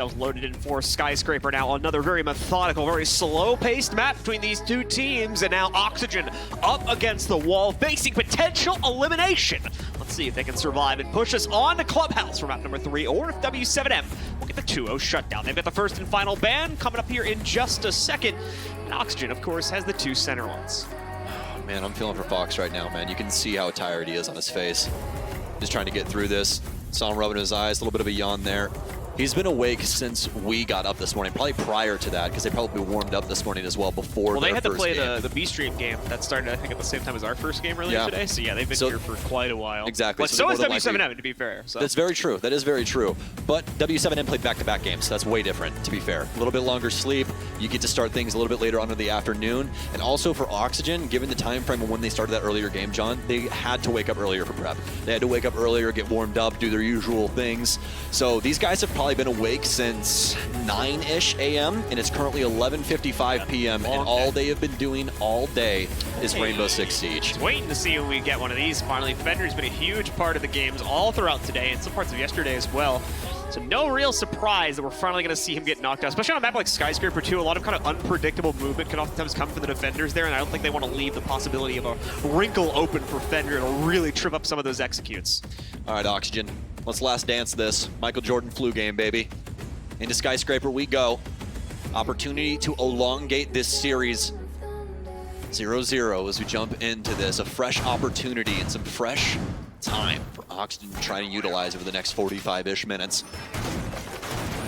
That was loaded in for Skyscraper. Now another very methodical, very slow-paced map between these two teams, and now Oxygen up against the wall, facing potential elimination. Let's see if they can survive and push us on to Clubhouse for map number 3, or if W7M will get the 2-0 shutdown. They've got the first and final ban coming up here in just a second. And Oxygen, of course, has the 2 center ones. Oh, man, I'm feeling for Fox right now, man. You can see how tired he is on his face. Just trying to get through this. Saw him rubbing his eyes, a little bit of a yawn there. He's been awake since we got up this morning, probably prior to that, because they probably warmed up this morning as well before. Well, they had to play game. the B-Stream game that started, I think, at the same time as our first game earlier today. So yeah, they've been here for quite a while. Exactly. But so is W7M, to be fair. So. That's very true. That is very true. But W7M played back-to-back games, so that's way different, to be fair. A little bit longer sleep. You get to start things a little bit later on in the afternoon. And also for Oxygen, given the time frame of when they started that earlier game, John, they had to wake up earlier for prep. They had to wake up earlier, get warmed up, do their usual things. So these guys have probably been awake since 9-ish a.m. and it's currently 11:55 p.m. and all they have been doing all day is Rainbow Six Siege. Just waiting to see when we get one of these finally. Fender's been a huge part of the games all throughout today and some parts of yesterday as well. So no real surprise that we're finally going to see him get knocked out, especially on a map like Skyscraper too. A lot of kind of unpredictable movement can oftentimes come from the defenders there, and I don't think they want to leave the possibility of a wrinkle open for Fender. It'll really trip up some of those executes. All right, Oxygen, let's last dance this. Michael Jordan flu game, baby. Into Skyscraper we go. Opportunity to elongate this series 0-0 as we jump into this. A fresh opportunity and some fresh time for Oxygen to try to utilize over the next 45-ish minutes.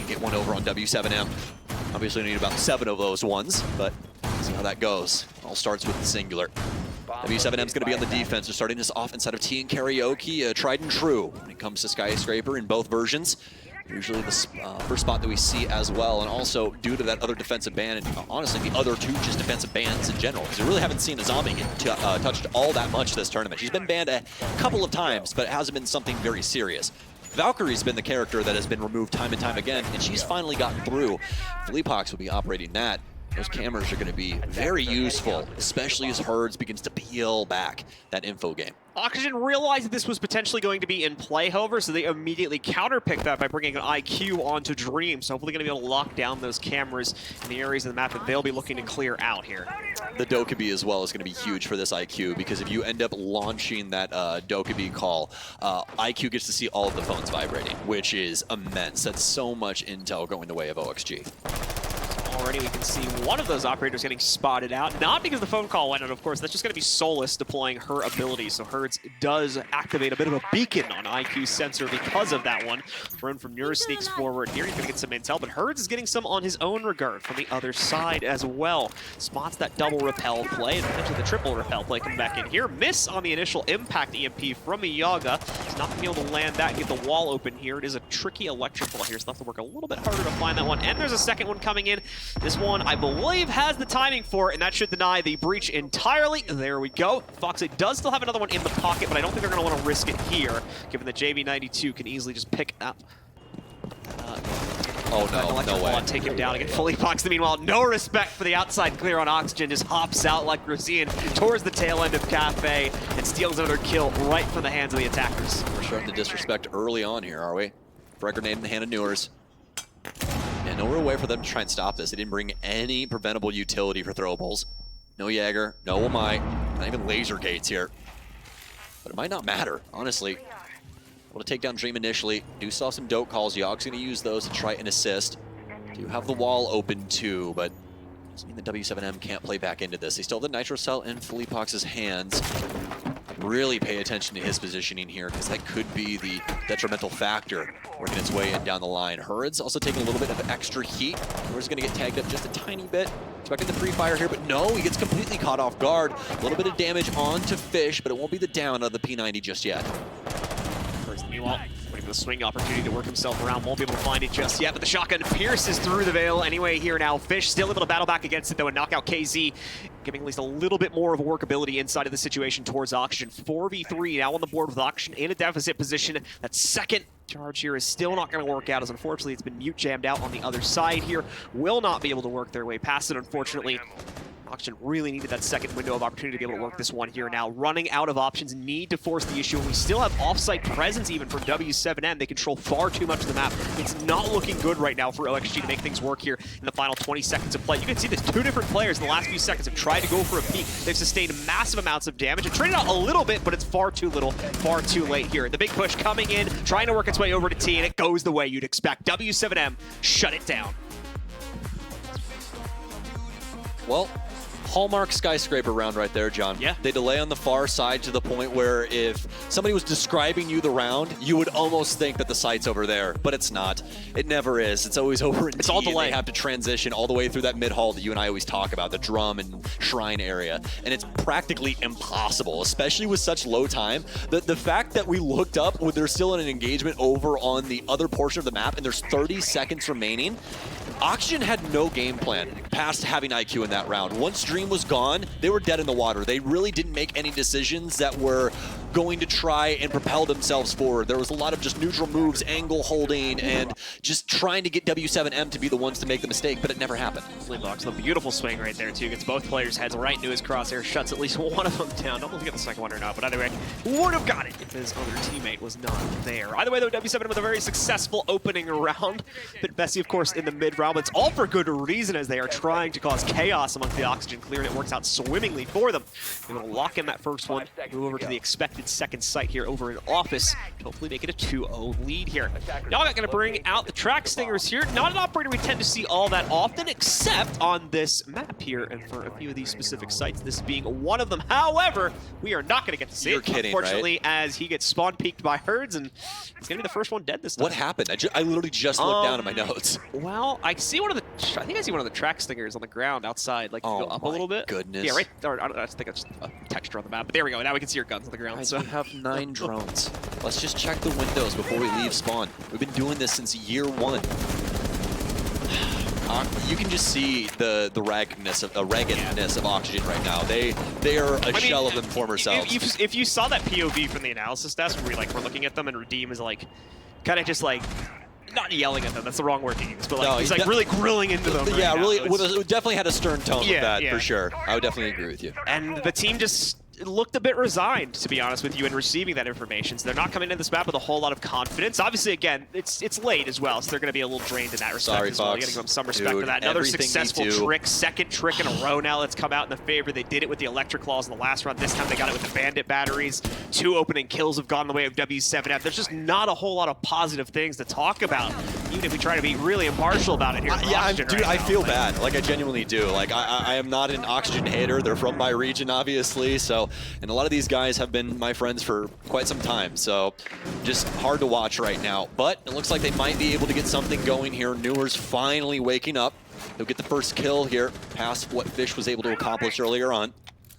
Get one over on W7M. Obviously we need about 7 of those ones, but see how that goes. All starts with the singular. W7M's going to be on the defense. They're starting this off inside of T and Karaoke, tried and true when it comes to Skyscraper in both versions. Usually the first spot that we see as well, and also due to that other defensive ban, and honestly the other 2 just defensive bans in general, because we really haven't seen a zombie get touched all that much this tournament. She's been banned a couple of times, but it hasn't been something very serious. Valkyrie's been the character that has been removed time and time again, and she's finally gotten through. Fleepox will be operating that. Those cameras are going to be very useful, especially as Herds begins to peel back that info game. Oxygen realized that this was potentially going to be in play, however, so they immediately counterpicked that by bringing an IQ onto Dream. So hopefully going to be able to lock down those cameras in the areas of the map that they'll be looking to clear out here. The Dokkaebi as well is going to be huge for this IQ, because if you end up launching that Dokkaebi call, IQ gets to see all of the phones vibrating, which is immense. That's so much intel going the way of OXG. Already we can see one of those operators getting spotted out, not because the phone call went out, of course. That's just going to be Solus deploying her ability. So Herds does activate a bit of a beacon on IQ's sensor because of that one. Run from Nura sneaks forward here. He's going to get some intel, but Herds is getting some on his own regard from the other side as well. Spots that double repel play and potentially the triple repel play coming back in here. Miss on the initial impact EMP from Iyaga. He's not going to be able to land that and get the wall open here. It is a tricky electrical here, so they'll have to work a little bit harder to find that one. And there's a second one coming in. This one, I believe, has the timing for it, and that should deny the breach entirely. There we go. Foxy does still have another one in the pocket, but I don't think they're going to want to risk it here, given that JV92 can easily just pick up. Oh no, no way. Take him down again. Fully Fox, meanwhile, no respect for the outside clear on Oxygen, just hops out like Rosian towards the tail end of Cafe and steals another kill right from the hands of the attackers. We're starting to disrespect early on here, are we? Frag grenade in the hand of Newers. And no real way for them to try and stop this. They didn't bring any preventable utility for throwables. No Jaeger, no Omai, not even laser gates here. But it might not matter, honestly. Able to take down Dream initially. Do saw some dope calls. Yog's going to use those to try and assist. Do have the wall open too, but doesn't mean the W7M can't play back into this. They still have the Nitro Cell in Fleepox's hands. Really pay attention to his positioning here, because that could be the detrimental factor working its way in down the line. Herds also taking a little bit of extra heat. Herds going to get tagged up just a tiny bit. Expecting the free fire here, but no, he gets completely caught off guard. A little bit of damage onto Fish, but it won't be the down of the P90 just yet. Herds, meanwhile, waiting for the swing opportunity to work himself around. Won't be able to find it just yet, but the shotgun pierces through the veil anyway here now. Fish still able to battle back against it, though, and knock out KZ, giving at least a little bit more of a workability inside of the situation towards Oxygen. 4v3 now on the board with Oxygen in a deficit position. That second charge here is still not going to work out, as unfortunately it's been mute jammed out on the other side here. Will not be able to work their way past it, unfortunately. Oxygen really needed that second window of opportunity to be able to work this one here now. Running out of options, need to force the issue, and we still have off-site presence even from W7M. They control far too much of the map. It's not looking good right now for OXG to make things work here in the final 20 seconds of play. You can see there's two different players in the last few seconds have tried to go for a peek. They've sustained massive amounts of damage and traded out a little bit, but it's far too little, far too late here. The big push coming in, trying to work its way over to T, and it goes the way you'd expect. W7M shut it down. Well, hallmark Skyscraper round right there, John. Yeah. They delay on the far side to the point where if somebody was describing you the round, you would almost think that the site's over there, but it's not. It never is. It's always over in It's T, all delay. and they have to transition all the way through that mid-hall that you and I always talk about, the drum and shrine area, and it's practically impossible, especially with such low time. The fact that we looked up when there's still an engagement over on the other portion of the map and there's 30 seconds remaining, Oxygen had no game plan past having IQ in that round. Once Dream was gone, they were dead in the water. They really didn't make any decisions that were going to try and propel themselves forward. There was a lot of just neutral moves, angle holding, and just trying to get W7M to be the ones to make the mistake, but it never happened. Box, the beautiful swing right there too. Gets both players' heads right into his crosshair, shuts at least one of them down. Don't know if he got the second one or not, but either way, would have got it if his other teammate was not there. Either way, though, W7M with a very successful opening round. Bit messy, of course, in the mid round, but it's all for good reason as they are trying to cause chaos amongst the Oxygen clear, and it works out swimmingly for them. They're going to lock in that first one, move over to the expected second site here over in Office, and hopefully make it a 2-0 lead here. Y'all going to bring out the Track Stingers here. Not an operator we tend to see all that often, except on this map here, and for a few of these specific sites, this being one of them. However, we are not going to get to see it, unfortunately, right? As he gets spawn peeked by Herds, and it's going to be the first one dead this time. What happened? I literally just looked down at my notes. Well, I see one of the, I think I see one of the Track Stingers on the ground outside, like, go up a little bit. Goodness. Yeah, right, or, I think it's just a texture on the map, but there we go. Now we can see your guns on the ground. So we have 9 drones. Let's just check the windows before we leave spawn. We've been doing this since year 1. You can just see the raggedness of Oxygen right now. They are a shell of their former selves. If you saw that POV from the analysis desk, where we're looking at them and Redeem is like, kind of just like, not yelling at them, that's the wrong word to use, but like, no, he's like really grilling into them. Yeah, right really, definitely had a stern tone with that, for sure. I would definitely agree with you. And the team just looked a bit resigned, to be honest with you, in receiving that information. So they're not coming into this map with a whole lot of confidence. Obviously, again, it's late as well, so they're going to be a little drained in that respect as well. You got to give them some respect for that. Another successful trick, second trick in a row now that's come out in the favor. They did it with the Electric Claws in the last round. This time they got it with the Bandit Batteries. 2 opening kills have gone the way of W7M. There's just not a whole lot of positive things to talk about, even if we try to be really impartial about it here. Dude, I feel bad. Like, I genuinely do. Like, I am not an Oxygen hater. They're from my region, obviously, so, and a lot of these guys have been my friends for quite some time, so just hard to watch right now. But it looks like they might be able to get something going here. Newer's finally waking up. He'll get the first kill here, past what Fish was able to accomplish earlier on.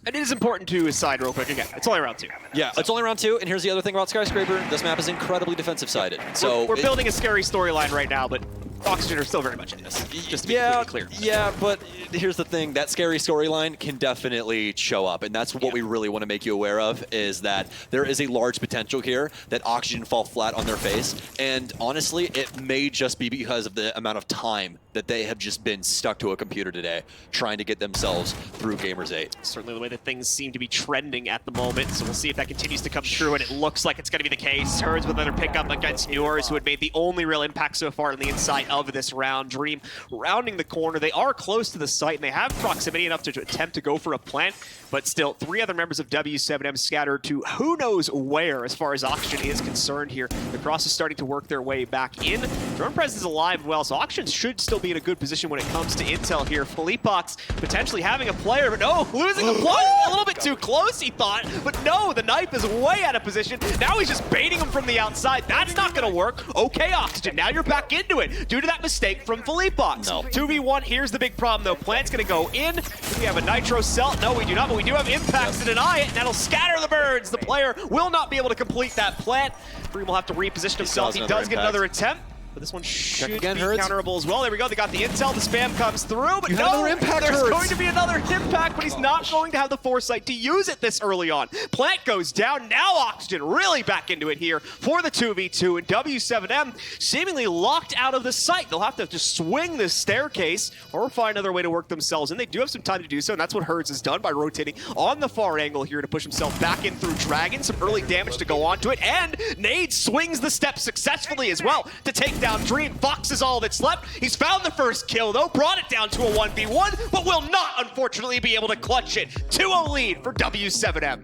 And it is important to aside real quick, again, it's only round 2. Yeah, so. It's only round 2, and here's the other thing about Skyscraper. This map is incredibly defensive-sided. So we're building a scary storyline right now, but Oxygen are still very much in this, just to be completely clear. Yeah, but here's the thing. That scary storyline can definitely show up, and that's what we really want to make you aware of, is that there is a large potential here that Oxygen fall flat on their face, and honestly, it may just be because of the amount of time that they have just been stuck to a computer today, trying to get themselves through Gamers8. Certainly the way that things seem to be trending at the moment, so we'll see if that continues to come true, and it looks like it's going to be the case. Herds with another pickup against Newers, who had made the only real impact so far on the inside of this round. Dream rounding the corner. They are close to the site, and they have proximity enough to attempt to go for a plant, but still, 3 other members of W7M scattered to who knows where as far as Oxygen is concerned here. The Cross is starting to work their way back in. Drone Presence is alive well, so Oxygen should still be in a good position when it comes to intel here. Philippox potentially having a player, but no, losing a player a little bit too close, he thought, but no, the knife is way out of position. Now he's just baiting him from the outside. That's not going to work. Okay, Oxygen, now you're back into it due to that mistake from Philippox. No. 2v1, here's the big problem though. Plant's going to go in. Do we have a Nitro Cell? No, we do not, but we do have impacts to deny it, and that'll scatter the birds. The player will not be able to complete that plant. Dream will have to reposition himself. He does get another attempt. But this one should again, be Hertz. counterable as well. There we go. They got the intel. The spam comes through, but You have no, another impact, there's Hertz. going to be another impact, but he's not going to have the foresight to use it this early on. Plant goes down. Now Oxygen really back into it here for the 2v2, and W7M seemingly locked out of the site. They'll have to just swing this staircase or find another way to work themselves in. They do have some time to do so, and that's what Hertz has done by rotating on the far angle here to push himself back in through Dragon. Some early damage to go onto it, and Nade swings the step successfully as well to take down Dream. Fox is all that's left. He's found the first kill, though, brought it down to a 1v1, but will not, unfortunately, be able to clutch it. 2-0 lead for W7M.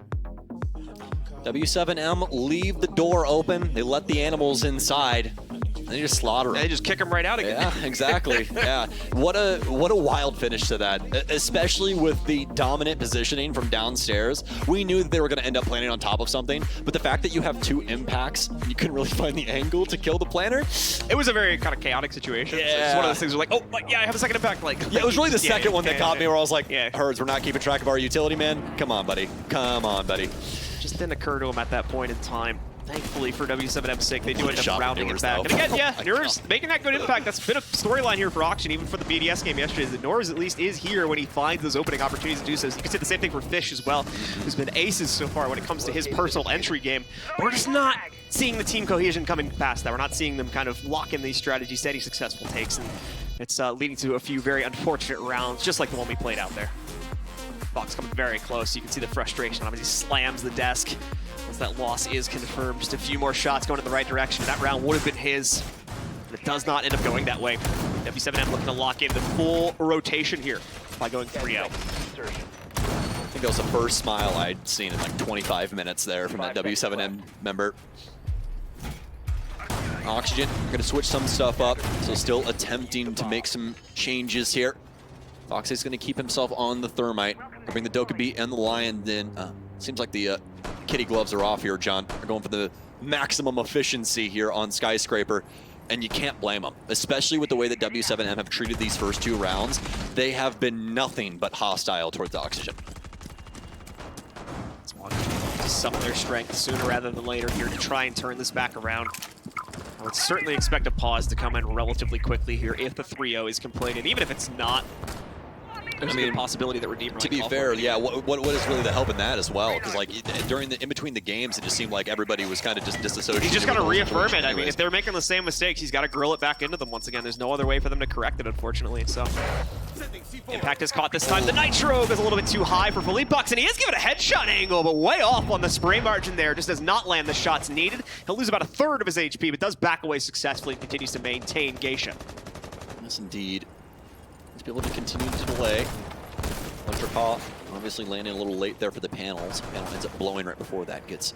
W7M leave the door open. They let the animals inside. And they just slaughter them. They just kick him right out again. Yeah, exactly. Yeah, what a wild finish to that, especially with the dominant positioning from downstairs. We knew that they were going to end up planting on top of something, but the fact that you have 2 impacts, you couldn't really find the angle to kill the planter. It was a very kind of chaotic situation. Yeah. So it's one of those things where like, oh, yeah, I have a second impact. Like, Yeah, it was really the second one that caught me where I was like, yeah. Herds, we're not keeping track of our utility, man. Come on, buddy. Come on, buddy. Just didn't occur to him at that point in time. Thankfully for W7M's sake, they do Look end at up shot rounding it maneuvers, back. though. And again, yeah, Oh my Nurs God. making that good impact. That's been a storyline here for Auction, even for the BDS game yesterday. That Nurs at least is here when he finds those opening opportunities to do so. You can say the same thing for Fish as well, who's been aces so far when it comes to his personal entry game. But we're just not seeing the team cohesion coming past that. We're not seeing them kind of lock in these strategies, steady successful takes, and it's leading to a few very unfortunate rounds, just like the one we played out there. Fox coming very close. You can see the frustration. Obviously slams the desk. Once that loss is confirmed, just a few more shots going in the right direction. That round would have been his, but it does not end up going that way. W7M looking to lock in the full rotation here by going 3-0. I think that was the first smile I'd seen in like 25 minutes there from that W7M member. Oxygen, going to switch some stuff up, so still attempting to make some changes here. Foxy's going to keep himself on the Thermite. Bring the Dokkaebi and the Lion in. Seems like the kitty gloves are off here, John. They're going for the maximum efficiency here on Skyscraper, and you can't blame them, especially with the way that W7M have treated these first 2 rounds. They have been nothing but hostile towards Oxygen. To summon their strength sooner rather than later here to try and turn this back around. I would certainly expect a pause to come in relatively quickly here if the 3-0 is completed. Even if it's not, there's a good possibility that Redeemer To be fair, yeah, what is really the help in that as well? Because like in between the games, it just seemed like everybody was kind of just disassociated. He's just got to with those reaffirm it. I mean, anyways. if they're making the same mistakes, he's got to grill it back into them once again. There's no other way for them to correct it, unfortunately. So, Impact is caught this time. The Nitro goes a little bit too high for Philippe, and he is given a headshot angle, but way off on the spray margin there. Just does not land the shots needed. He'll lose about 1/3 of his HP, but does back away successfully and continues to maintain Geisha. Yes, indeed. Let's be able to continue to delay. Electrical obviously landing a little late there for the panels. Panel ends up blowing right before that gets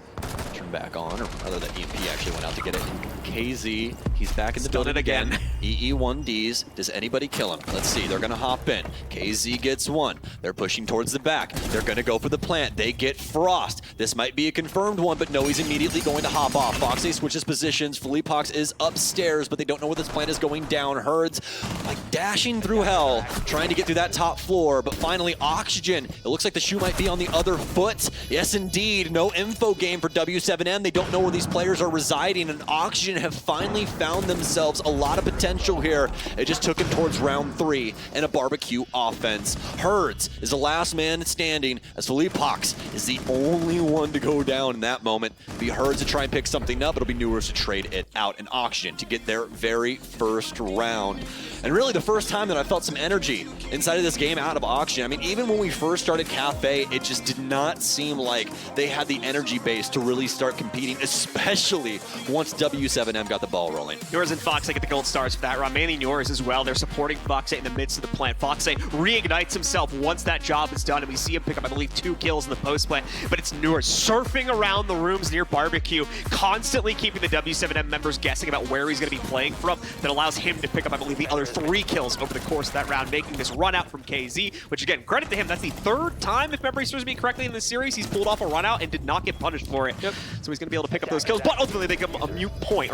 turned back on, or rather that EMP actually went out to get it. And KZ, he's back in the building again. EE1Ds, does anybody kill him? Let's see, they're gonna hop in. KZ gets one. They're pushing towards the back. They're gonna go for the plant. They get Frost. This might be a confirmed one, but no, he's immediately going to hop off. Foxy switches positions. Philippe Hawks is upstairs, but they don't know where this plant is going down. Herds like dashing through hell, trying to get through that top floor, but finally Oxygen. It looks like the shoe might be on the other foot. Yes, indeed. No info game for W7M. They don't know where these players are residing, and Oxygen have finally found themselves a lot of potential here. It just took them towards round 3 and a barbecue offense. Herds is the last man standing, as Philippe Hawks is the only one to go down in that moment. It'll be Herds to try and pick something up. It'll be Newers to trade it out, and Oxygen to get their very first round. And really the first time that I felt some energy inside of this game out of Oxygen. I mean, even when we first started Cafe, it just did not seem like they had the energy base to really start competing, especially once W7M got the ball rolling. Nurs and Fox get the gold stars for that round. Mainly Nurs as well. They're supporting Fox in the midst of the plant. Fox reignites himself once that job is done, and we see him pick up, I believe, 2 kills in the post plant. But it's Nurs surfing around the rooms near barbecue, constantly keeping the W7M members guessing about where he's going to be playing from. That allows him to pick up, I believe, the other 3 kills over the course of that round, making this run out from KZ, which again, credit to him, that's the 3rd time, if memory serves me correctly, in this series he's pulled off a run out and did not get punished for it. Yep. So he's going to be able to pick up those kills, but ultimately they give him a moot point,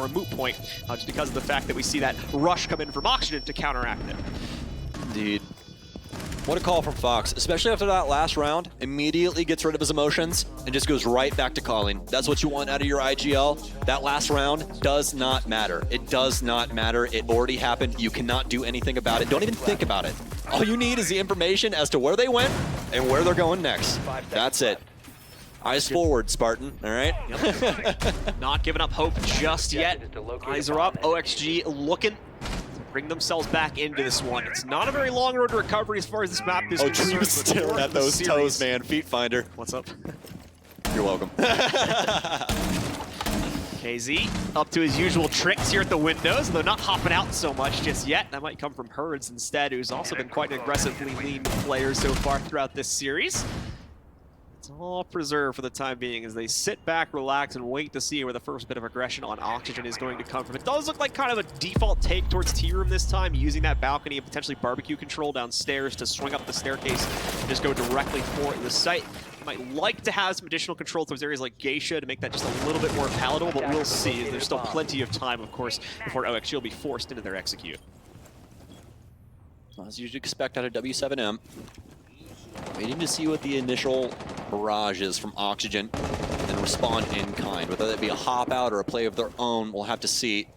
just because of the fact that we see that rush come in from Oxygen to counteract it. Indeed. What a call from Fox, especially after that last round. Immediately gets rid of his emotions and just goes right back to calling. That's what you want out of your IGL. That last round does not matter. It does not matter. It already happened. You cannot do anything about it. Don't even think about it. All you need is the information as to where they went and where they're going next. That's it. Eyes forward, Spartan, all right? Yep. Not giving up hope just yet. Eyes are up. OXG looking to bring themselves back into this one. It's not a very long road to recovery as far as this map is concerned. Dream's staring at those toes, man. Feet finder. What's up? You're welcome. KZ up to his usual tricks here at the windows, though not hopping out so much just yet. That might come from Herds instead, who's also been quite an aggressively lean player so far throughout this series. It's all preserved for the time being as they sit back, relax, and wait to see where the first bit of aggression on Oxygen is going to come from. It does look like kind of a default take towards T-Room this time, using that balcony and potentially barbecue control downstairs to swing up the staircase and just go directly for the site. You might like to have some additional control towards areas like Geisha to make that just a little bit more palatable, but we'll see. There's still plenty of time, of course, before OXG will be forced into their execute. As you'd expect out of W7M. Waiting to see what the initial barrage is from Oxygen and respond in kind. Whether that be a hop out or a play of their own, we'll have to see.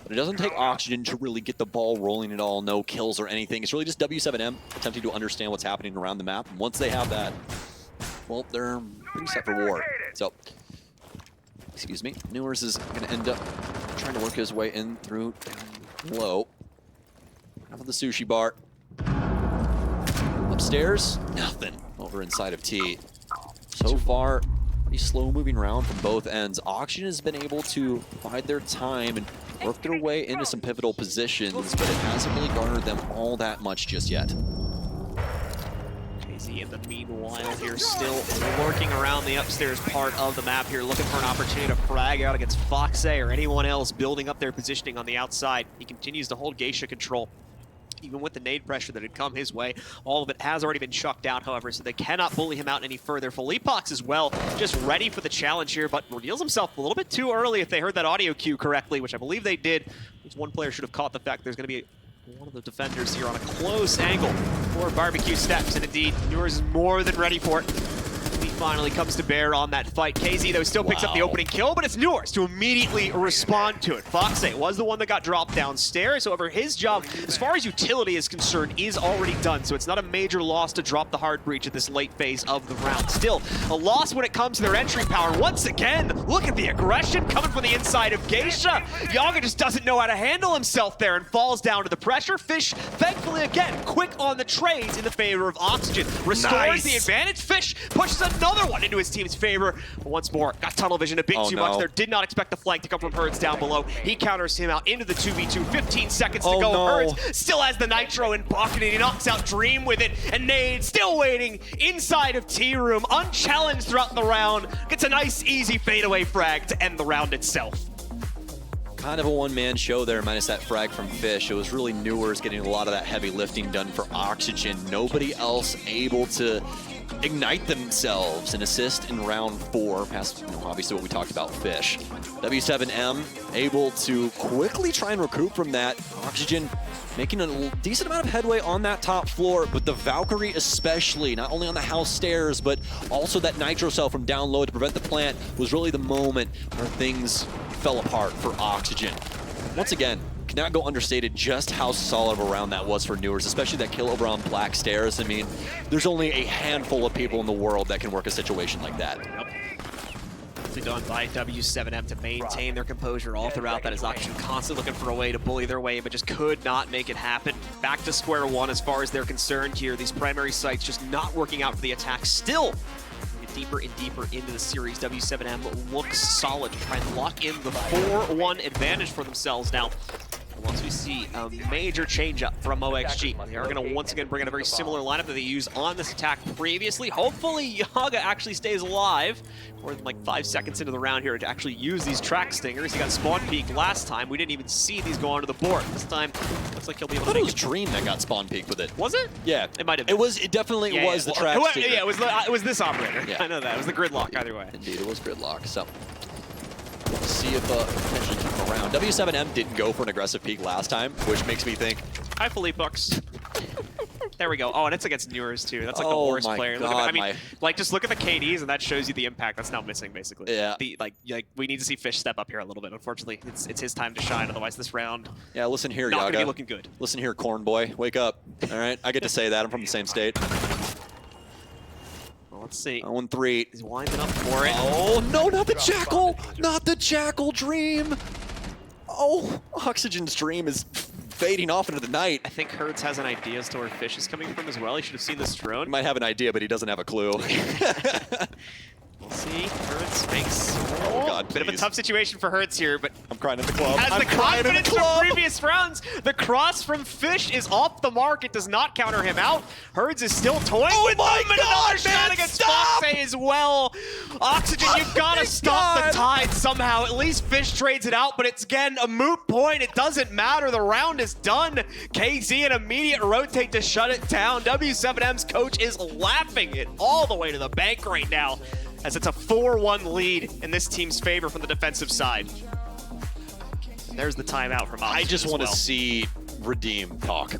But it doesn't take Oxygen to really get the ball rolling at all, no kills or anything. It's really just W7M attempting to understand what's happening around the map. And once they have that, well, they're pretty set for war. So, excuse me, Newers is going to end up trying to work his way in through down low. Half of the sushi bar. Upstairs, nothing over inside of T. So far, pretty slow moving around from both ends. Oxygen has been able to bide their time and work their way into some pivotal positions, but it hasn't really garnered them all that much just yet. KZ in the meanwhile here still lurking around the upstairs part of the map here, looking for an opportunity to frag out against Foxe or anyone else building up their positioning on the outside. He continues to hold Geisha control. Even with the nade pressure that had come his way, all of it has already been chucked out, however, so they cannot bully him out any further. Philippox as well, just ready for the challenge here, but reveals himself a little bit too early if they heard that audio cue correctly, which I believe they did. At least one player should have caught the fact there's going to be one of the defenders here on a close angle for barbecue steps, and indeed, Newers is more than ready for it. He finally comes to bear on that fight. KZ, though, still picks up the opening kill, but it's Newers to immediately respond to it. Foxe was the one that got dropped downstairs. However, his job, as far as utility is concerned, is already done, so it's not a major loss to drop the hard breach at this late phase of the round. Still, a loss when it comes to their entry power. Once again, look at the aggression coming from the inside of Geisha. Yaga just doesn't know how to handle himself there and falls down to the pressure. Fish, thankfully, again, quick on the trades in the favor of Oxygen. Restores the advantage. Fish pushes another one into his team's favor. But once more, got tunnel vision a bit too much there. Did not expect the flank to come from Herds down below. He counters him out into the 2v2. 15 seconds to go. Herds still has the nitro in pocket and he knocks out Dream with it. And Nade still waiting inside of T-Room, unchallenged throughout the round. Gets a nice, easy fadeaway frag to end the round itself. Kind of a one-man show there, minus that frag from Fish. It was really Newers getting a lot of that heavy lifting done for Oxygen. Nobody else able to ignite themselves and assist in round 4, past obviously what we talked about, Fish. W7M able to quickly try and recoup from that. Oxygen making a decent amount of headway on that top floor, but the Valkyrie especially, not only on the house stairs, but also that nitro cell from down low to prevent the plant, was really the moment where things fell apart for Oxygen. Once again, cannot go understated just how solid of a round that was for Newers, especially that kill over on Black Stairs. I mean, there's only a handful of people in the world that can work a situation like that. Done by W7M to maintain their composure all throughout that, as Oxygen constantly looking for a way to bully their way, but just could not make it happen. Back to square one as far as they're concerned here. These primary sites just not working out for the attack. Still get deeper and deeper into the series. W7M looks solid to try and lock in the 4-1 advantage for themselves now. Once we see a major change-up from OXG, they are going to once again bring in a very similar lineup that they used on this attack previously. Hopefully, Yaga actually stays alive more than like 5 seconds into the round here to actually use these track stingers. He got spawn peaked last time. We didn't even see these go onto the board. This time, looks like he'll be able to make it. I thought it was Dream that got spawn peaked with it. Was it? Yeah. It might have been. It definitely was the track stinger. Yeah, it was this operator. Yeah. I know that. It was the gridlock either way. Indeed, it was gridlock. So, we'll see if potentially keep him around. W7M didn't go for an aggressive peak last time, which makes me think, hi, Philippox. There we go. Oh, and it's against Newers too. That's like the Oh worst my player. Look God, at, I mean, like just look at the KDs, and that shows you the impact that's now missing, basically. Yeah. Like we need to see Fish step up here a little bit. Unfortunately, it's his time to shine. Otherwise, this round Yeah, listen here, not Yaga. gonna be looking good. Listen here, corn boy. Wake up. All right, I get to say that. I'm from the same state. Well, let's see. 0-3. He's winding up for it. Oh, no, not the Jackal! Not the Jackal dream! Oh, Oxygen's dream is fading off into the night. I think Hertz has an idea as to where Fish is coming from as well. He should have seen this He drone. might have an idea, but he doesn't have a clue. We'll see. Hertz makes Oh, God, bit of a please. tough situation for Hertz here, but I'm crying at the club. has I'm the crying in the confidence from club. previous rounds. The cross from Fish is off the mark. It does not counter him out. Hertz is still toying with my them, and gosh, another shot man, against stop! Foxy as well. Oxygen, you've got to stop the tide somehow. At least Fish trades it out, but it's again a moot point. It doesn't matter. The round is done. KZ an immediate rotate to shut it down. W7M's coach is laughing it all the way to the bank right now, as it's a 4-1 lead in this team's favor from the defensive side. And there's the timeout from Oxygen. I just want to see Redeem talk.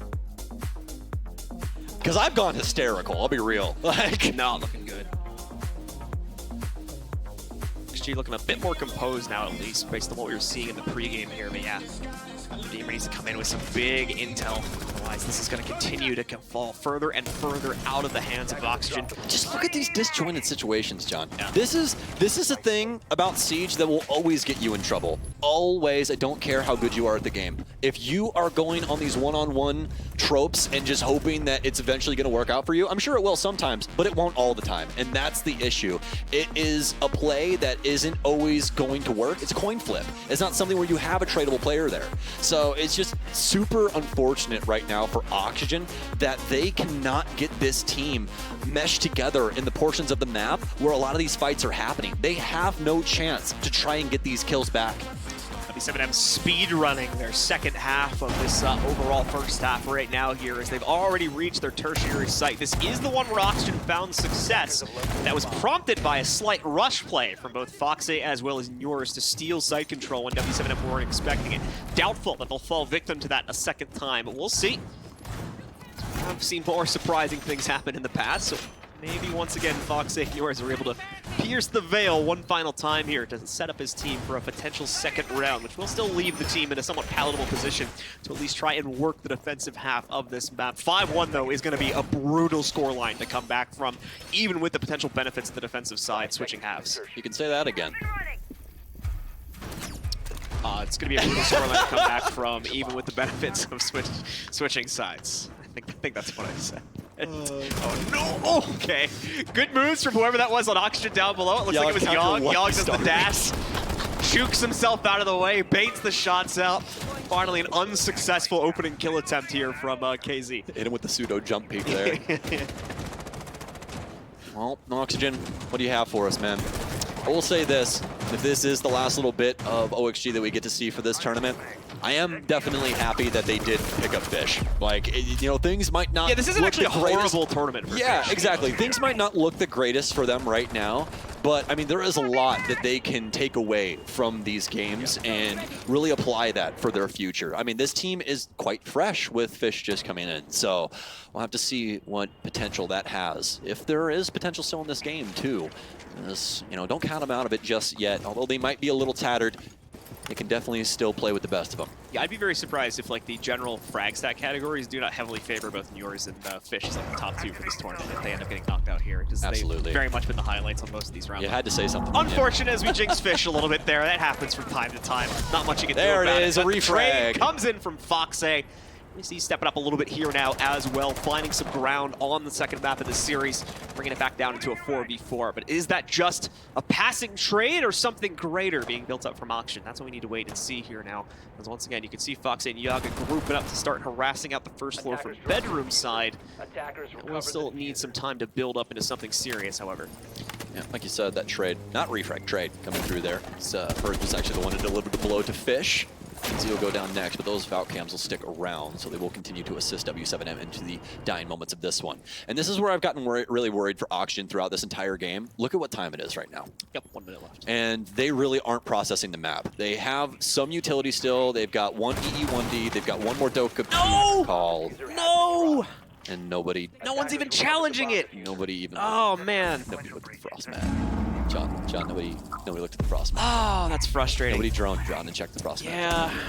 Because I've gone hysterical, I'll be real. Like, Not looking good. OXG looking a bit more composed now, at least, based on what we were seeing in the pregame here. But yeah, Redeemer needs to come in with some big intel. Otherwise, this is going to continue to fall further and further out of the hands of Oxygen. just look at these disjointed situations, John. Yeah. This is a thing about Siege that will always get you in trouble. Always. I don't care how good you are at the game. If you are going on these one-on-one tropes and just hoping that it's eventually going to work out for you, I'm sure it will sometimes, but it won't all the time. And that's the issue. It is a play that isn't always going to work. It's a coin flip. It's not something where you have a tradable player there. So it's just super unfortunate right now for Oxygen that they cannot get this team meshed together in the portions of the map where a lot of these fights are happening. They have no chance to try and get these kills back. W7M speed running their second half of this overall first half right now here, as they've already reached their tertiary site. This is the one where Oxygen found success that was prompted by a slight rush play from both Foxy as well as Newers to steal site control when W7M weren't expecting it. Doubtful that they'll fall victim to that a second time, but we'll see. I've seen more surprising things happen in the past, so maybe once again Foxy and Newers are able to pierce the veil one final time here to set up his team for a potential second round, which will still leave the team in a somewhat palatable position to at least try and work the defensive half of this map. 5-1 though is going to be a brutal scoreline to come back from, even with the potential benefits of the defensive side switching halves. You can say that again. It's going to be a brutal scoreline to come back from, even with the benefits of switching sides. I think that's what I said. Oh no! Oh, okay. Good moves from whoever that was on Oxygen down below. It looks like it was Yogg. Yogg does the dash, jukes himself out of the way, baits the shots out. Finally, an unsuccessful opening kill attempt here from KZ. Hit him with the pseudo jump peek there. Well, Oxygen, what do you have for us, man? I will say this, if this is the last little bit of OXG that we get to see for this tournament, I am definitely happy that they did pick up Fish. Like, you know, things might not. Yeah, this isn't look actually a the greatest. horrible tournament for Yeah, Fish. exactly. Things might not look the greatest for them right now, but I mean, there is a lot that they can take away from these games and really apply that for their future. I mean, this team is quite fresh with Fish just coming in, so we'll have to see what potential that has. If there is potential still in this game too, this, you know, don't count them out of it just yet. Although they might be a little tattered, they can definitely still play with the best of them. Yeah, I'd be very surprised if like the general frag stat categories do not heavily favor both Newers and Fish as like the top two for this tournament if they end up getting knocked out here, because Absolutely. they've very much been the highlights on most of these rounds. You had to say something. Unfortunate as we jinx Fish a little bit there. That happens from time to time. Not much you can do There about it is, But a the trade refrag. comes in from Foxy. We see he's stepping up a little bit here now as well, finding some ground on the second map of the series, bringing it back down into a 4v4. But is that just a passing trade or something greater being built up from Oxygen? That's what we need to wait and see here now. Because once again, you can see Foxy and Yaga grouping up to start harassing out the first floor from bedroom side. We'll still need some time to build up into something serious, however. Yeah, like you said, that trade, not refrag, trade coming through there. First was actually the one to deliver the blow to Fish. Z will go down next, but those Falcons will stick around, so they will continue to assist W7M into the dying moments of this one. And this is where I've gotten really worried for Oxygen throughout this entire game. Look at what time it is right now. Yep, 1 minute left. And they really aren't processing the map. They have some utility still. They've got one EE1D. They've got one more Doka call. No! And nobody... No one's even challenging it. Nobody even... Oh, man. Nobody looked at the frost map. John, nobody looked at the frost map. Oh, that's frustrating. Nobody droned and checked the frost map. Yeah.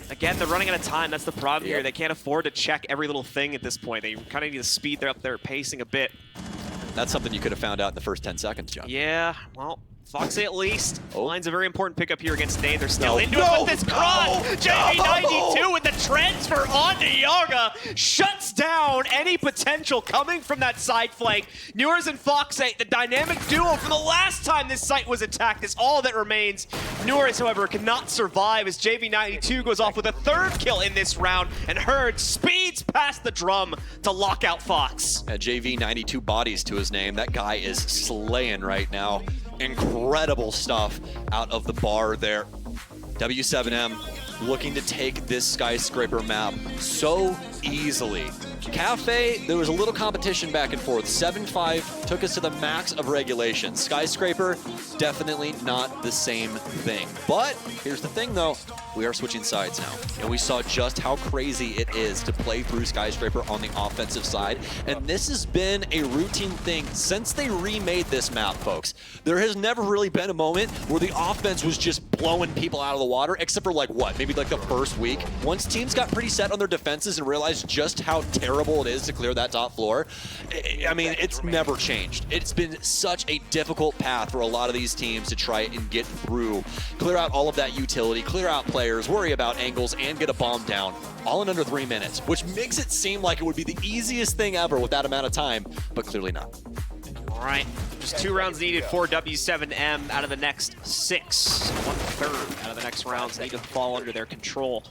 Again, they're running out of time. That's the problem here. They can't afford to check every little thing at this point. They kind of need to speed up their pacing a bit. That's something you could have found out in the first 10 seconds, John. Yeah, well, Foxy at least finds a very important pickup here against Nade. They're still No. into it with this cross. JV92 with the transfer onto Yaga shuts down any potential coming from that side flank. Newers and Fox8, the dynamic duo from the last time this site was attacked, is all that remains. Newers, however, cannot survive as JV92 goes off with a third kill in this round, and Herd speeds past the drum to lock out Fox. JV92 bodies to his name. That guy is slaying right now. Incredible stuff out of the bar there. W7M looking to take this Skyscraper map so easily. Cafe, there was a little competition back and forth. 7-5 took us to the max of regulation. Skyscraper, definitely not the same thing. But here's the thing though, we are switching sides now. And we saw just how crazy it is to play through Skyscraper on the offensive side. And this has been a routine thing since they remade this map, folks. There has never really been a moment where the offense was just blowing people out of the water, except for like what, maybe like the first week. Once teams got pretty set on their defenses and realized just how terrible it is to clear that top floor, I mean, it's never changed. It's been such a difficult path for a lot of these teams to try and get through, clear out all of that utility, clear out players, worry about angles, and get a bomb down, all in under 3 minutes, which makes it seem like it would be the easiest thing ever with that amount of time, but clearly not. All right, just 2 rounds needed for W7M out of the next 6. 1/3 out of the next rounds need to fall under their control.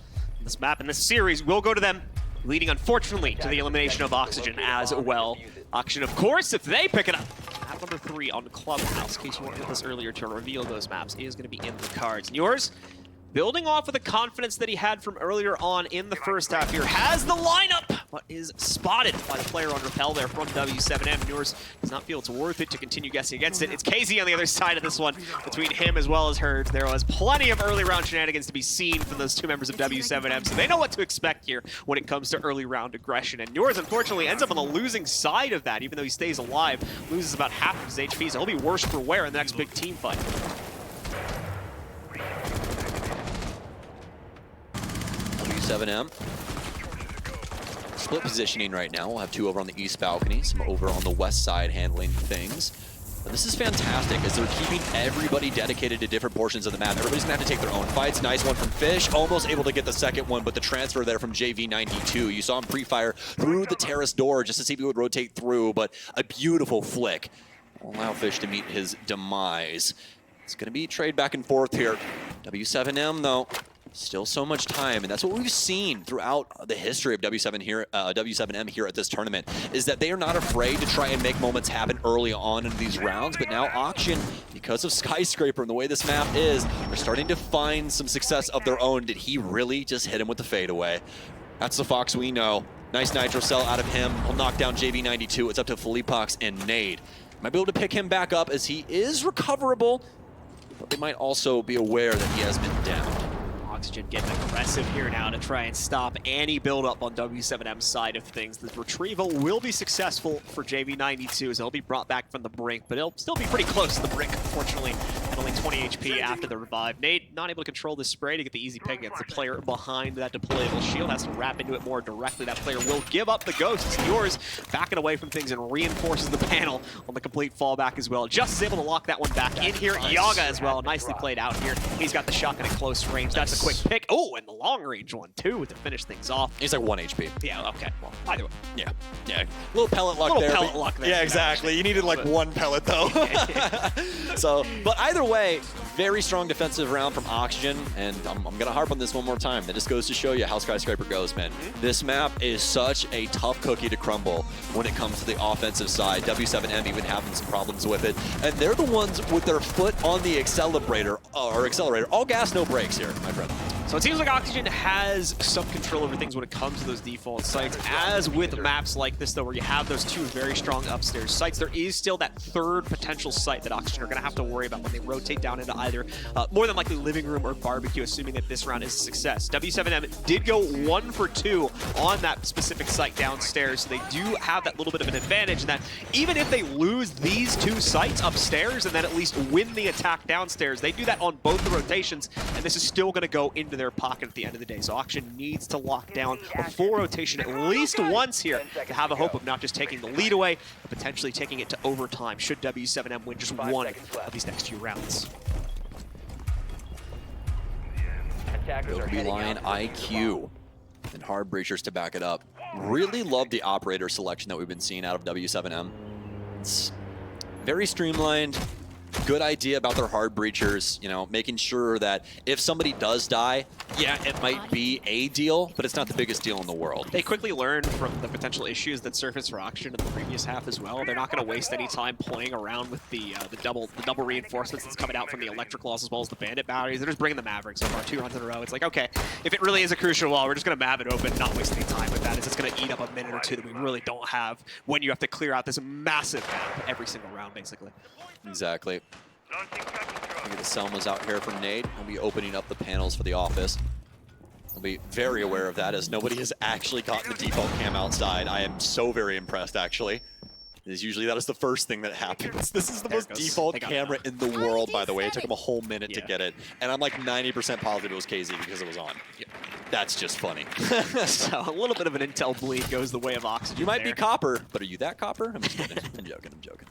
This map and this series will go to them, leading, unfortunately, to the elimination of Oxygen as well. Oxygen, of course, if they pick it up, map number 3 on Clubhouse, in case you weren't with us earlier to reveal those maps, is going to be in the cards. And yours, building off of the confidence that he had from earlier on in the first half here, has the lineup, but is spotted by the player on rappel there from W7M. Yours does not feel it's worth it to continue guessing against it. It's KZ on the other side of this one, between him as well as Herd. There was plenty of early round shenanigans to be seen from those 2 members of W7M, so they know what to expect here when it comes to early round aggression. And Yours, unfortunately, ends up on the losing side of that, even though he stays alive, loses about half of his HP, so he'll be worse for wear in the next big team fight. W7M. Split positioning right now. We'll have 2 over on the east balcony, some over on the west side handling things. But this is fantastic as they're keeping everybody dedicated to different portions of the map. Everybody's gonna have to take their own fights. Nice one from Fish, almost able to get the second one, but the transfer there from JV92. You saw him pre-fire through the terrace door just to see if he would rotate through, but a beautiful flick. Will allow Fish to meet his demise. It's gonna be trade back and forth here. W7M though, still so much time, and that's what we've seen throughout the history of W7M here at this tournament, is that they are not afraid to try and make moments happen early on in these rounds, but now Auction, because of Skyscraper and the way this map is, they're starting to find some success of their own. Did he really just hit him with the fadeaway? That's the Fox we know. Nice Nitro Cell out of him. He'll knock down JV92. It's up to Felipox and Nade. Might be able to pick him back up as he is recoverable, but they might also be aware that he has been downed. Oxygen getting aggressive here now to try and stop any build-up on W7M's side of things. The retrieval will be successful for JV92 as he'll be brought back from the brink, but he'll still be pretty close to the brink, unfortunately, and only 20 HP after the revive. Nade not able to control the spray to get the easy pick against the player behind that deployable shield. Has to wrap into it more directly. That player will give up the ghost. It's Yours backing away from things and reinforces the panel on the complete fallback as well. Just is able to lock that one back in here. Yaga as well, nicely played out here. He's got the shotgun at close range. That's a quick pick. Oh, and the long range one too to finish things off. He's like 1 HP. Yeah, okay. Well, either way. Yeah. Little pellet luck there. Pellet luck there. Yeah, exactly. You needed like 1 pellet though. So, but either way, very strong defensive round from Oxygen, and I'm gonna harp on this one more time. That just goes to show you how Skyscraper goes, man. This map is such a tough cookie to crumble when it comes to the offensive side. W7M even having some problems with it, and they're the ones with their foot on the accelerator, All gas, no brakes here, my friend. So it seems like Oxygen has some control over things when it comes to those default sites. As with maps like this, though, where you have those two very strong upstairs sites, there is still that third potential site that Oxygen are going to have to worry about when they rotate down into either more than likely living room or barbecue, assuming that this round is a success. W7M did go 1 for 2 on that specific site downstairs, so they do have that little bit of an advantage in that even if they lose these two sites upstairs and then at least win the attack downstairs, they do that on both the rotations, and this is still going to go into their pocket at the end of the day. So Oxygen needs to lock down a full rotation at least once here to have a hope of not just taking the lead away, but potentially taking it to overtime should W7M win just one of these next few rounds. Line IQ and hard breachers to back it up. Really love the operator selection that we've been seeing out of W7M. It's very streamlined. Good idea about their hard breachers, you know, making sure that if somebody does die, yeah, it might be a deal, but it's not the biggest deal in the world. They quickly learned from the potential issues that surfaced for Oxygen in the previous half as well. They're not going to waste any time playing around with the double reinforcements that's coming out from the electric walls as well as the bandit batteries. They're just bringing the Mavericks so far 2 rounds in a row. It's like, okay, if it really is a crucial wall, we're just going to Mav it open, not waste any time with that. It's just going to eat up a minute or two that we really don't have when you have to clear out this massive map every single round, basically. Exactly. Maybe the Selma's out here from Nate. We'll be opening up the panels for the office. I'll be very aware of that as nobody has actually gotten the default cam outside. I am so very impressed, actually. Usually that is the first thing that happens. This is the most default camera in the world, by the way. It took them a whole minute to get it. And I'm like 90% positive it was KZ because it was on. Yeah. That's just funny. So a little bit of an intel bleed goes the way of Oxygen. You might be copper, but are you that copper? I'm just kidding. I'm joking, I'm joking.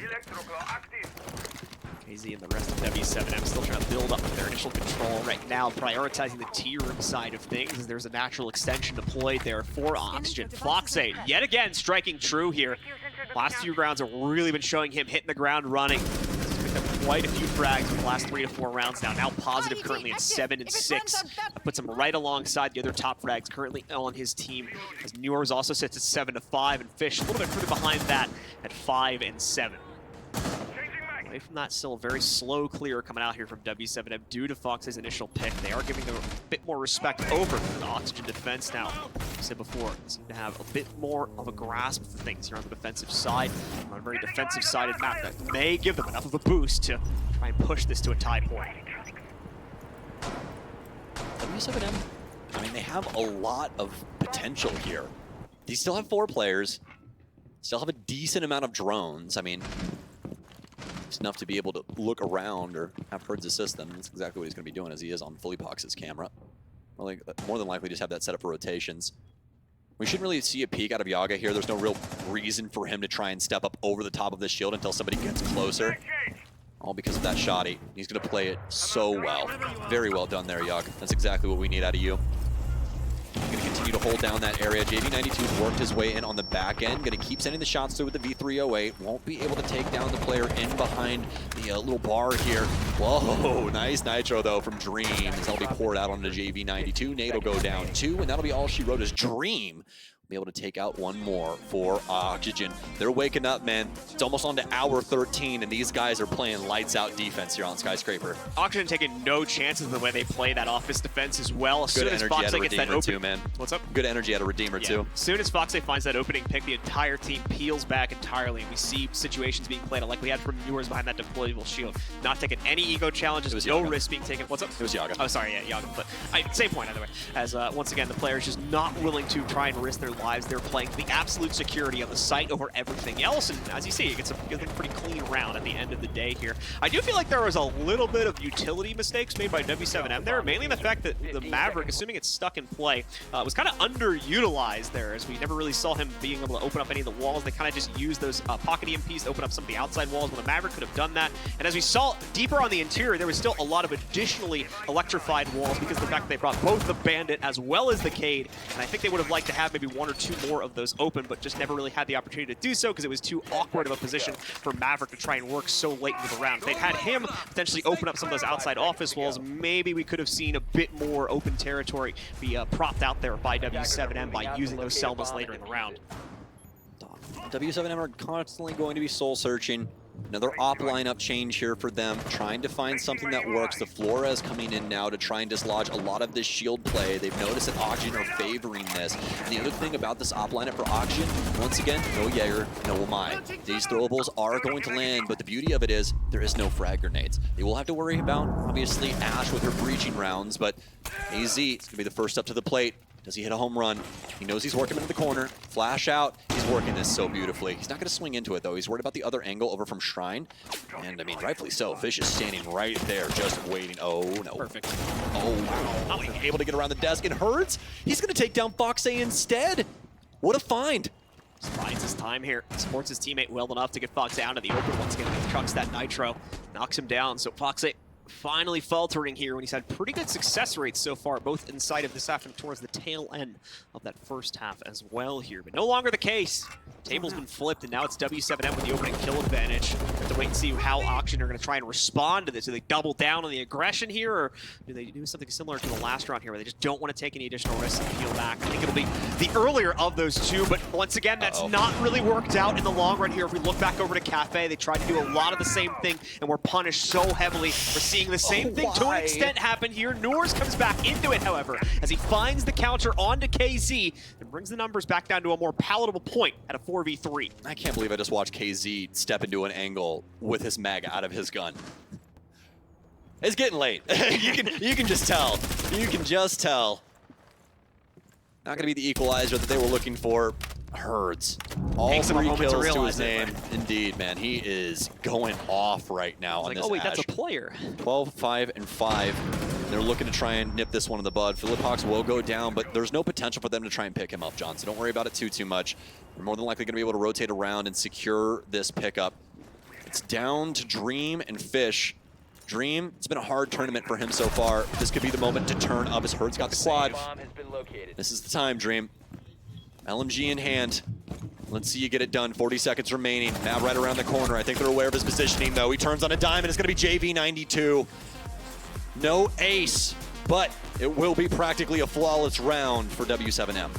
KZ and the rest of W7M still trying to build up their initial control right now, prioritizing the T-room side of things as there's a natural extension deployed there for Oxygen. Fox8 yet again striking true here. Last few rounds have really been showing him hitting the ground running. He's picked up quite a few frags in the last 3 to 4 rounds now. Now positive currently at 7 and 6. That puts him right alongside the other top frags currently on his team. As Newers also sits at 7 to 5 and Fish a little bit further behind that at 5 and 7. Away from that, still a very slow clear coming out here from W7M due to Fox's initial pick. They are giving them a bit more respect over the Oxygen defense now. Like I said before, they seem to have a bit more of a grasp for things here on the defensive side. On a very defensive-sided map that may give them enough of a boost to try and push this to a tie point. W7M, I mean, they have a lot of potential here. They still have 4 players, still have a decent amount of drones. I mean, enough to be able to look around or have Herds assist them. That's exactly what he's going to be doing as he is on Fullypox's camera. Well, more than likely just have that set up for rotations. We shouldn't really see a peek out of Yaga here. There's no real reason for him to try and step up over the top of this shield until somebody gets closer. All because of that shoddy. He's going to play it so well. Very well done there, Yaga. That's exactly what we need out of you. Going to continue to hold down that area. JV92's worked his way in on the back end. Going to keep sending the shots through with the V308. Won't be able to take down the player in behind the little bar here. Whoa, nice nitro though from Dream. As that'll be poured out onto JV92. Nate will go down 2, and that'll be all she wrote as Dream. Be able to take out 1 more for Oxygen. They're waking up, man. It's almost on to hour 13, and these guys are playing lights out defense here on Skyscraper. Oxygen taking no chances in the way they play that office defense as well. As Good soon as energy Fox out of gets that Redeemer open, too, man. What's up? Good energy out of Redeemer too. As soon as Fox finds that opening pick, the entire team peels back entirely, and we see situations being played out like we had from Newers behind that deployable shield. Not taking any ego challenges, no risk being taken. What's up? It was Yaga. Oh, sorry, yeah, Yaga. But same point either way. As once again, the players just not willing to try and risk their lives. They're playing the absolute security of the site over everything else, and as you see, it gives them a pretty clean round at the end of the day here. I do feel like there was a little bit of utility mistakes made by W7M there, mainly in the fact that the Maverick, assuming it's stuck in play, was kind of underutilized there, as we never really saw him being able to open up any of the walls. They kind of just used those pocket EMPs to open up some of the outside walls when the Maverick could have done that. And as we saw deeper on the interior, there was still a lot of additionally electrified walls because of the fact that they brought both the Bandit as well as the Cade, and I think they would have liked to have maybe 1 or 2 more of those open, but just never really had the opportunity to do so because it was too awkward of a position for Maverick to try and work so late into the round. If they'd had him potentially open up some of those outside office walls, maybe we could have seen a bit more open territory be propped out there by W7M by using those Selmas later in the round. W7M are constantly going to be soul searching. Another op lineup change here for them, trying to find something that works. The Flores coming in now to try and dislodge a lot of this shield play. They've noticed that OXG are favoring this. And the other thing about this op lineup for OXG, once again, no Jaeger, no Omai. These throwables are going to land, but the beauty of it is there is no frag grenades. They will have to worry about, obviously, Ash with her breaching rounds, but AZ is going to be the first up to the plate. Does he hit a home run? He knows he's working into the corner. Flash out. He's working this so beautifully. He's not going to swing into it, though. He's worried about the other angle over from Shrine. And, I mean, rightfully so. Fish is standing right there, just waiting. Oh, no. Perfect. Oh, wow. Not able to get around the desk. It hurts. He's going to take down Foxe instead. What a find. Just finds his time here. Supports his teammate well enough to get Fox out of the open. Once again, he trucks that nitro. Knocks him down. So Fox finally faltering here when he's had pretty good success rates so far, both inside of this half and towards the tail end of that first half as well here. But no longer the case. Table's been flipped, and now it's W7M with the opening kill advantage. Have to wait and see how OXG are going to try and respond to this. Do they double down on the aggression here, or do they do something similar to the last round here, where they just don't want to take any additional risks and peel back? I think it'll be the earlier of those two, but once again, that's not really worked out in the long run here. If we look back over to Cafe, they tried to do a lot of the same thing, and were punished so heavily. We're seeing the same thing to an extent happen here. Noors comes back into it, however, as he finds the counter onto KZ and brings the numbers back down to a more palatable point at a 4v3. I can't believe I just watched KZ step into an angle with his mag out of his gun. It's getting late. you can just tell. You can just tell. Not gonna be the equalizer that they were looking for. Herds. All 3 kills to his name. Indeed, man. He is going off right now on this oh wait, Ash. that's a player. 12, 5, and 5. They're looking to try and nip this one in the bud. Philippox will go down, but there's no potential for them to try and pick him up, John. So don't worry about it too much. They're more than likely going to be able to rotate around and secure this pickup. It's down to Dream and Fish. Dream, it's been a hard tournament for him so far. This could be the moment to turn up. His Herd's got the quad. This is the time, Dream. LMG in hand. Let's see you get it done. 40 seconds remaining. Now right around the corner. I think they're aware of his positioning, though. He turns on a dime, and it's going to be JV92. No ace, but it will be practically a flawless round for W7M.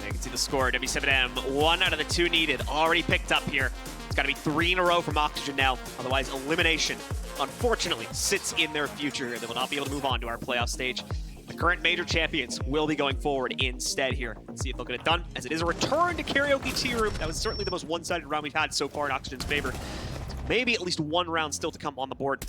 You can see the score. W7M, 1 out of the 2 needed. Already picked up here. It's got to be 3 in a row from OXG now. Otherwise, elimination, unfortunately, sits in their future here. They will not be able to move on to our playoff stage. The current major champions will be going forward instead here. Let's see if they'll get it done, as it is a return to Karaoke Tea Room. That was certainly the most one-sided round we've had so far in OXG's favor. Maybe at least 1 round still to come on the board.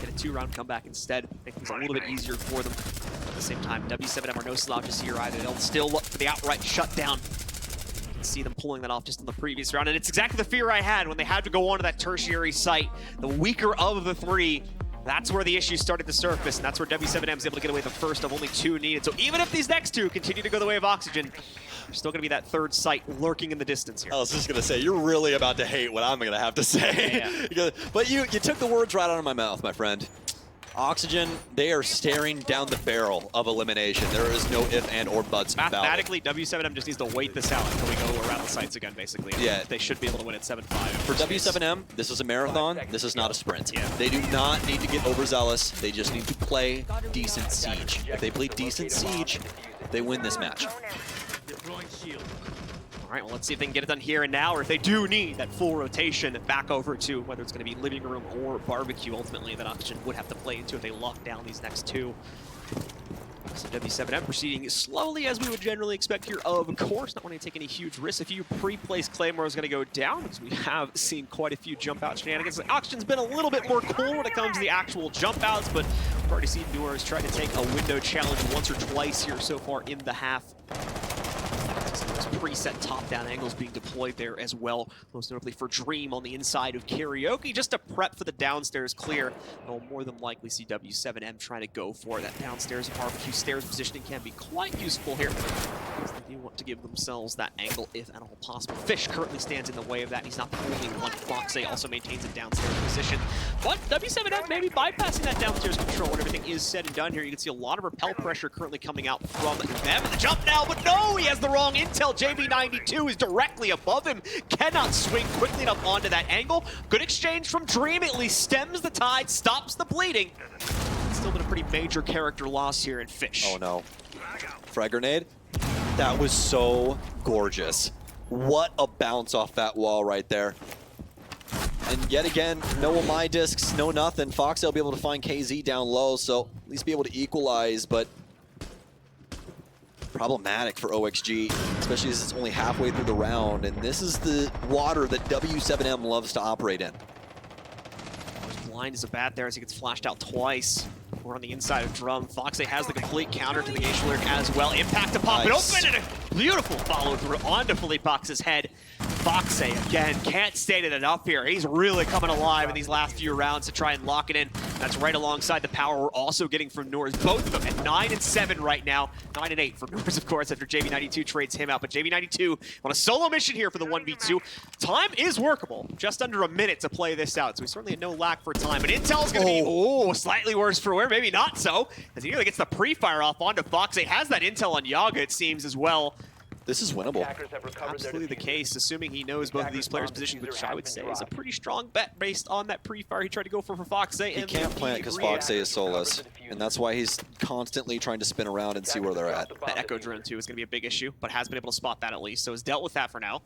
Get a 2-round comeback instead. Make things a little bit easier for them. At the same time, W7M are no slouches here either. They'll still look for the outright shutdown. You can see them pulling that off just in the previous round, and it's exactly the fear I had when they had to go onto that tertiary site. The weaker of the 3. That's where the issues started to surface, and that's where W7M is able to get away the first of only 2 needed. So even if these next 2 continue to go the way of Oxygen, there's still going to be that 3rd site lurking in the distance here. I was just going to say, you're really about to hate what I'm going to have to say. Yeah. But you took the words right out of my mouth, my friend. Oxygen, they are staring down the barrel of elimination. There is no if and or buts about it. Mathematically, W7M just needs to wait this out until we go around the sites again, basically. Yeah. They should be able to win at 7-5. For W7M, this is a marathon. This is not a sprint. Yeah. They do not need to get overzealous. They just need to play decent Siege. If they play decent Siege, they win this match. All right, well, let's see if they can get it done here and now, or if they do need that full rotation back over to whether it's going to be living room or barbecue, ultimately, that Oxygen would have to play into if they lock down these next 2. So W7M proceeding slowly as we would generally expect here, of course, not wanting to take any huge risks. A few pre-placed Claymore is going to go down, because we have seen quite a few jump out shenanigans. Oxygen's been a little bit more cool when it comes to the actual jump outs, but we've already seen Noors try to take a window challenge once or twice here so far in the half. Preset top-down angles being deployed there as well, most notably for Dream on the inside of Karaoke, just to prep for the downstairs clear. We'll more than likely see W7M trying to go for that downstairs barbecue stairs positioning can be quite useful here. They do want to give themselves that angle if at all possible. Fish currently stands in the way of that. He's not the only one. Foxe also maintains a downstairs position, but W7M maybe bypassing that downstairs control when everything is said and done here. You can see a lot of repel pressure currently coming out from them. And the jump now, but no, he has the wrong intel. JV92 is directly above him, cannot swing quickly enough onto that angle. Good exchange from Dream, at least stems the tide, stops the bleeding. It's still been a pretty major character loss here in Fish. Oh no. Frag grenade? That was so gorgeous. What a bounce off that wall right there. And yet again, no my discs, no nothing. Fox will be able to find KZ down low, so at least be able to equalize, but problematic for OXG, especially as it's only halfway through the round. And this is the water that W7M loves to operate in. Blind as a bat there as he gets flashed out twice. We're on the inside of Drum. Foxy has the complete counter to the Gage Lyric as well. Impact to pop it open, and a beautiful follow through onto Philippe Fox's head. Foxy, again, can't state it enough here. He's really coming alive in these last few rounds to try and lock it in. That's right alongside the power we're also getting from Noors. Both of them at 9 and 7 right now. 9 and 8 for Noors, of course, after JV92 trades him out. But JV92 on a solo mission here for the 1v2. Time is workable. Just under a minute to play this out. So we certainly had no lack for time. But Intel's going to be, slightly worse for wear. Maybe not so, as he nearly gets the pre-fire off onto Foxy. Has that intel on Yaga, it seems, as well. This is winnable. Absolutely the case, assuming he knows both of these players' positions, which I would say is a pretty strong bet based on that pre-fire he tried to go for Foxy. He can't plant because Foxy is soulless, and that's why he's constantly trying to spin around and see where they're at. That Echo drone, too, is going to be a big issue, but has been able to spot that at least, so has dealt with that for now.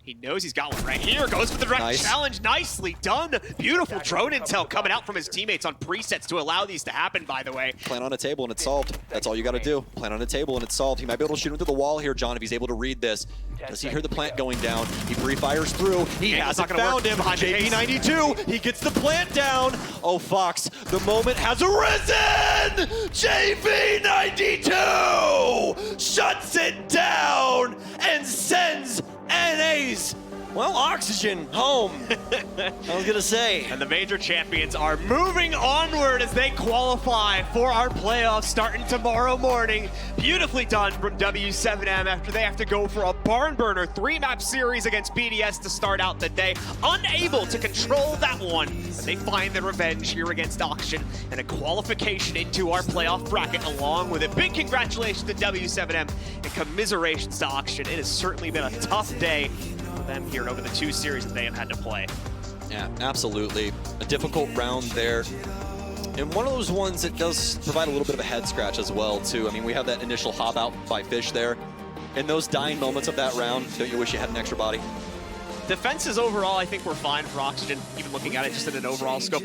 He knows he's got one right here. Goes for the direct challenge. Nicely done. Beautiful drone intel coming out from his teammates on presets to allow these to happen, by the way. Plant on a table and it's solved. That's all you got to do. Plant on a table and it's solved. He might be able to shoot him through the wall here, John, if he's able to read this. Does he hear the plant going down? He pre-fires through. He hasn't found him. JV92, he gets the plant down. Oh, Fox, the moment has arisen! JV92 shuts it down and sends NA's, well, oxygen home. I was gonna say. And the major champions are moving onward as they qualify for our playoffs starting tomorrow morning. Beautifully done from W7M after they have to go for a barn burner 3-map series against BDS to start out the day. Unable to control that one, but they find their revenge here against Auction and a qualification into our playoff bracket along with it. Big congratulations to W7M and commiserations to Auction. It has certainly been a tough day for them here over the 2 series that they have had to play. Yeah, absolutely. A difficult round there. And one of those ones that does provide a little bit of a head scratch as well, too. I mean, we have that initial hop out by Fish there. In those dying moments of that round, don't you wish you had an extra body? Defenses overall, I think, were fine for Oxygen, even looking at it just in an overall scope. It